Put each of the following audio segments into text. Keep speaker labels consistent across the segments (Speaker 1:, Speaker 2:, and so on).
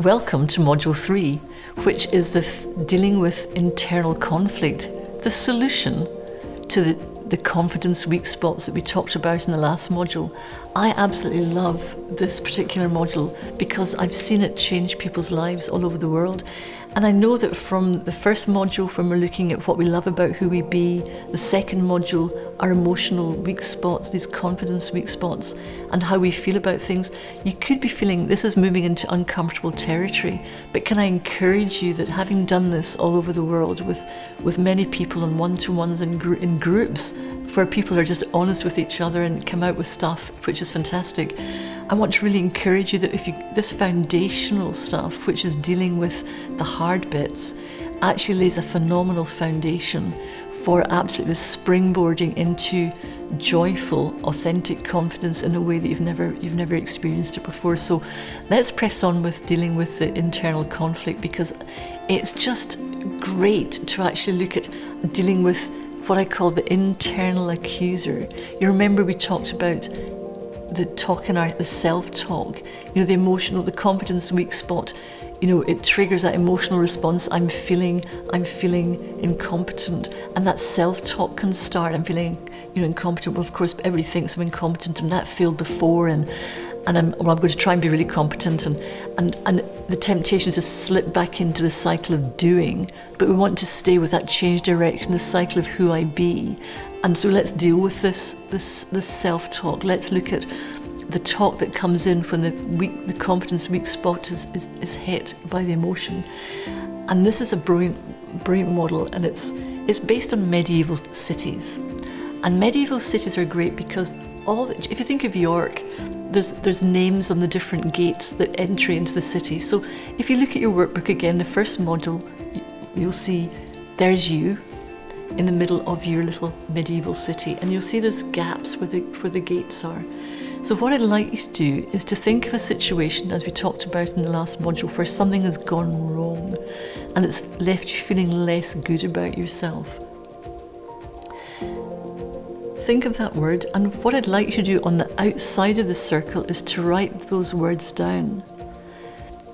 Speaker 1: Welcome to Module 3, which is dealing with internal conflict, the solution to the confidence weak spots that we talked about in the last module. I absolutely love this particular module because I've seen it change people's lives all over the world. And I know that from the first module, when we're looking at what we love about who we be, the second module, our emotional weak spots, these confidence weak spots, and how we feel about things, you could be feeling this is moving into uncomfortable territory. But can I encourage you that having done this all over the world with many people and one-to-ones and in groups, where people are just honest with each other and come out with stuff, which is fantastic. I want to really encourage you that this foundational stuff, which is dealing with the hard bits, actually lays a phenomenal foundation for absolutely springboarding into joyful, authentic confidence in a way that you've never experienced it before. So let's press on with dealing with the internal conflict, because it's just great to actually look at dealing with what I call the internal accuser. You remember we talked about the self-talk, the emotional, the confidence weak spot, it triggers that emotional response. I'm feeling incompetent, and that self-talk can start. I'm feeling, incompetent. Well, of course, everybody thinks I'm incompetent in that field before, and I'm going to try and be really competent, and the temptation is to slip back into the cycle of doing, but we want to stay with that change direction, the cycle of who I be. And so let's deal with this self-talk. Let's look at the talk that comes in when the confidence weak spot is hit by the emotion. And this is a brilliant model, and it's based on medieval cities. And medieval cities are great because if you think of York, there's names on the different gates that entry into the city. So if you look at your workbook again, the first module, you'll see there's you in the middle of your little medieval city, and you'll see there's gaps where the gates are. So what I'd like you to do is to think of a situation, as we talked about in the last module, where something has gone wrong and it's left you feeling less good about yourself. Think of that word, and what I'd like you to do on the outside of the circle is to write those words down.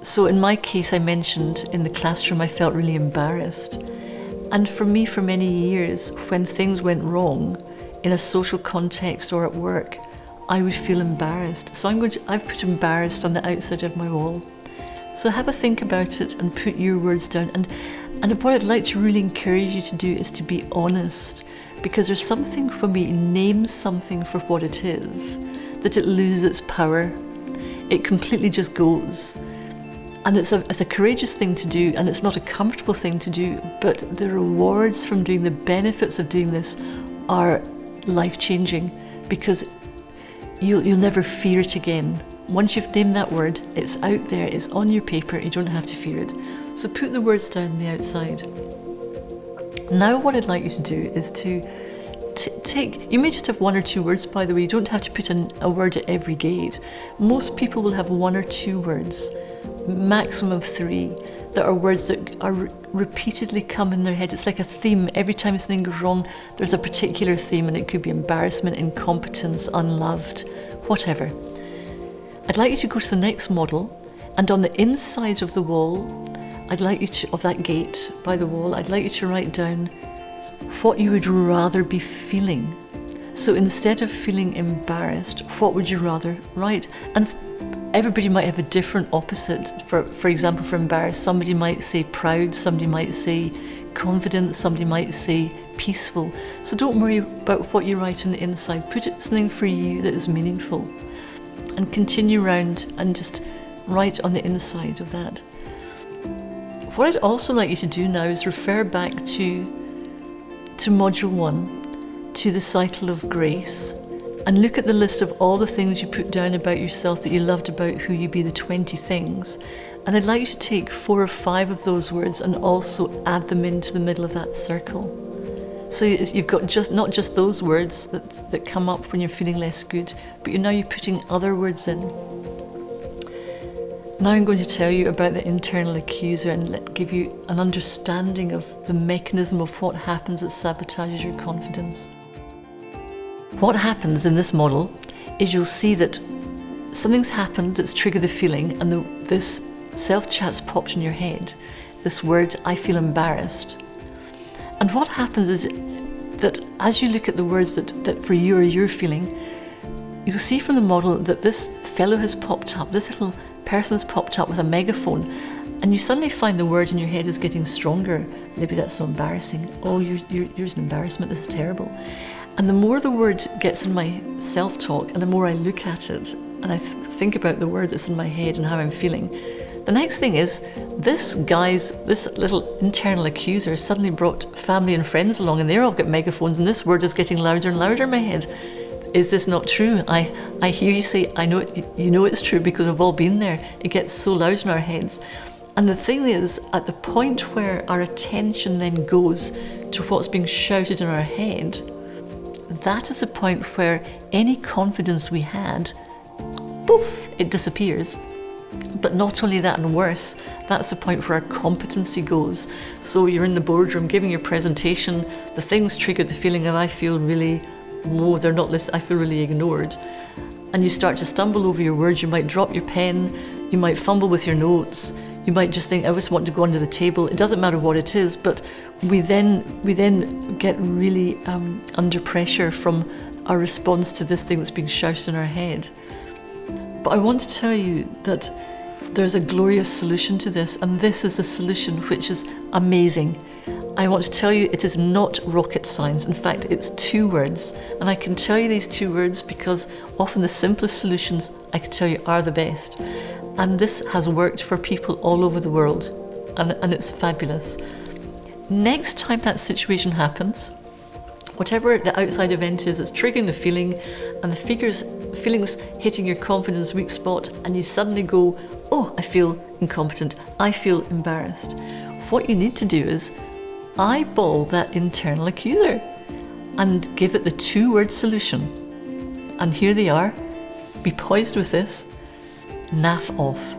Speaker 1: So in my case, I mentioned in the classroom I felt really embarrassed. And for me, for many years, when things went wrong in a social context or at work, I would feel embarrassed. So I've put embarrassed on the outside of my wall. So have a think about it and put your words down. And what I'd like to really encourage you to do is to be honest, because there's something when we name something for what it is, that it loses its power. It completely just goes. And it's a courageous thing to do, and it's not a comfortable thing to do, but the rewards from doing, the benefits of doing this are life-changing, because you'll never fear it again. Once you've named that word, it's out there, it's on your paper, you don't have to fear it. So put the words down on the outside. Now what I'd like you to do is to take, you may just have one or two words, by the way, you don't have to put in a word at every gate. Most people will have one or two words, maximum of 3, that are words that are repeatedly come in their head. It's like a theme. Every time something goes wrong, there's a particular theme, and it could be embarrassment, incompetence, unloved, whatever. I'd like you to go to the next model, and on the inside of the wall, of that gate by the wall, I'd like you to write down what you would rather be feeling. So instead of feeling embarrassed, what would you rather write? And everybody might have a different opposite. For example, for embarrassed, somebody might say proud, somebody might say confident, somebody might say peaceful. So don't worry about what you write on the inside. Put it something for you that is meaningful, and continue round and just write on the inside of that. What I'd also like you to do now is refer back to Module 1, to the cycle of grace, and look at the list of all the things you put down about yourself that you loved about who you be, the 20 things. And I'd like you to take 4 or 5 of those words and also add them into the middle of that circle. So you've got not just those words that come up when you're feeling less good, but you're putting other words in. Now I'm going to tell you about the internal accuser and give you an understanding of the mechanism of what happens that sabotages your confidence. What happens in this model is you'll see that something's happened that's triggered the feeling, and this self-chat's popped in your head, this word, I feel embarrassed. And what happens is that as you look at the words that for you or you're feeling, you'll see from the model that this fellow has popped up, this little person's popped up with a megaphone, and you suddenly find the word in your head is getting stronger. Maybe that's so embarrassing. Oh, you're an embarrassment, this is terrible. And the more the word gets in my self-talk and the more I look at it and I think about the word that's in my head and how I'm feeling, the next thing is this little internal accuser has suddenly brought family and friends along and they're all got megaphones and this word is getting louder and louder in my head. Is this not true? I hear you say, I know it, you know it's true because we've all been there. It gets so loud in our heads. And the thing is, at the point where our attention then goes to what's being shouted in our head, that is the point where any confidence we had, poof, it disappears. But not only that and worse, that's the point where our competency goes. So you're in the boardroom giving your presentation, the things trigger the feeling of I feel really, they're not listening, I feel really ignored. And you start to stumble over your words, you might drop your pen, you might fumble with your notes, you might just think, I just want to go under the table. It doesn't matter what it is, but we then get really under pressure from our response to this thing that's being shouted in our head. But I want to tell you that there's a glorious solution to this, and this is a solution which is amazing. I want to tell you it is not rocket science. In fact, it's 2 words. And I can tell you these 2 words because often the simplest solutions, I can tell you, are the best. And this has worked for people all over the world. And it's fabulous. Next time that situation happens, whatever the outside event is, it's triggering the feeling, and the feelings hitting your confidence weak spot, and you suddenly go, oh, I feel incompetent, I feel embarrassed. What you need to do is eyeball that internal accuser and give it the 2-word solution. And here they are. Be poised with this. Naff off.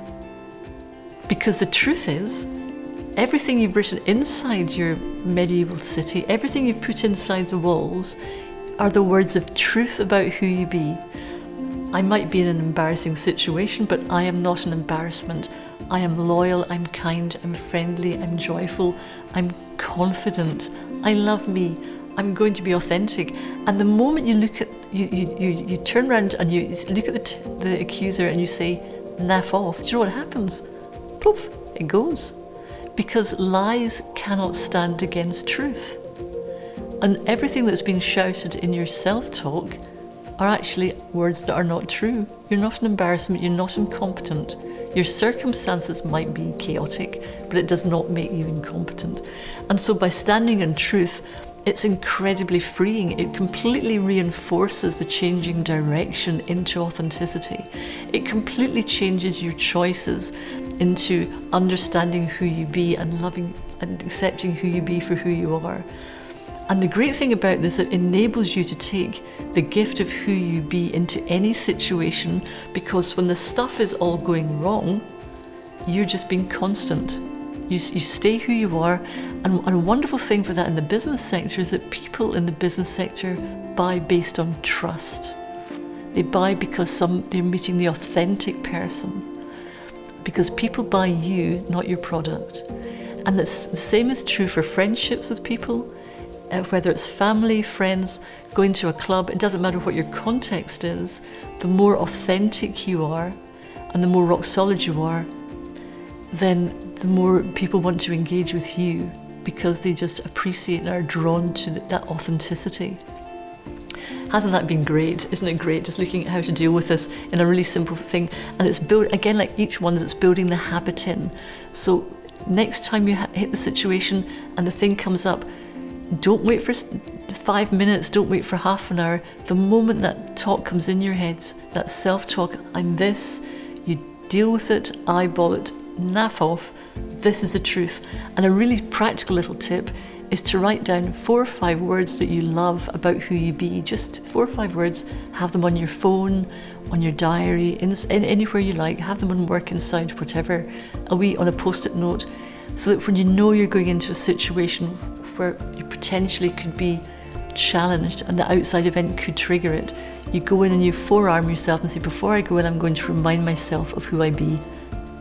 Speaker 1: Because the truth is, everything you've written inside your medieval city, everything you've put inside the walls, are the words of truth about who you be. I might be in an embarrassing situation, but I am not an embarrassment. I am loyal, I'm kind, I'm friendly, I'm joyful, I'm confident, I love me, I'm going to be authentic. And the moment you look at, you turn around and you look at the accuser and you say, naff off, do you know what happens? Poof, it goes. Because lies cannot stand against truth. And everything that's being shouted in your self-talk are actually words that are not true. You're not an embarrassment, you're not incompetent. Your circumstances might be chaotic, but it does not make you incompetent. And so by standing in truth, it's incredibly freeing. It completely reinforces the changing direction into authenticity. It completely changes your choices into understanding who you be and loving and accepting who you be for who you are. And the great thing about this, it enables you to take the gift of who you be into any situation, because when the stuff is all going wrong, you're just being constant. You stay who you are. And a wonderful thing for that in the business sector is that people in the business sector buy based on trust. They buy because they're meeting the authentic person. Because people buy you, not your product. And the same is true for friendships with people. Whether it's family, friends, going to a club, it doesn't matter what your context is, the more authentic you are and the more rock solid you are, then the more people want to engage with you because they just appreciate and are drawn to that authenticity. Hasn't that been great? Isn't it great just looking at how to deal with this in a really simple thing? And it's built, again, like each one, it's building the habit in. So next time you hit the situation and the thing comes up, don't wait for 5 minutes, don't wait for half an hour. The moment that talk comes in your head, that self-talk, I'm this, you deal with it, eyeball it, naff off, this is the truth. And a really practical little tip is to write down 4 or 5 words that you love about who you be. Just 4 or 5 words, have them on your phone, on your diary, anywhere you like, have them on work inside, whatever, on a post-it note, so that when you know you're going into a situation where you potentially could be challenged and the outside event could trigger it, you go in and you forearm yourself and say, before I go in, I'm going to remind myself of who I be.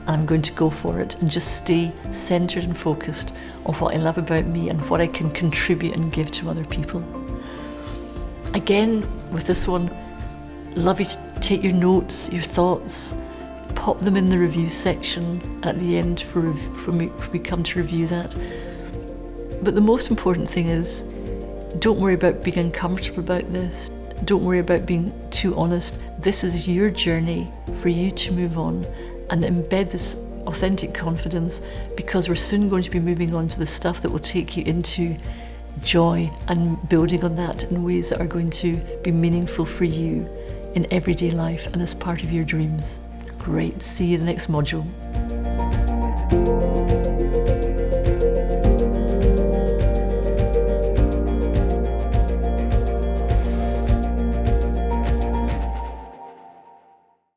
Speaker 1: and I'm going to go for it and just stay centered and focused on what I love about me and what I can contribute and give to other people. Again, with this one, love you to take your notes, your thoughts, pop them in the review section at the end when we come to review that. But the most important thing is, don't worry about being uncomfortable about this. Don't worry about being too honest. This is your journey for you to move on and embed this authentic confidence, because we're soon going to be moving on to the stuff that will take you into joy and building on that in ways that are going to be meaningful for you in everyday life and as part of your dreams. Great. See you in the next module.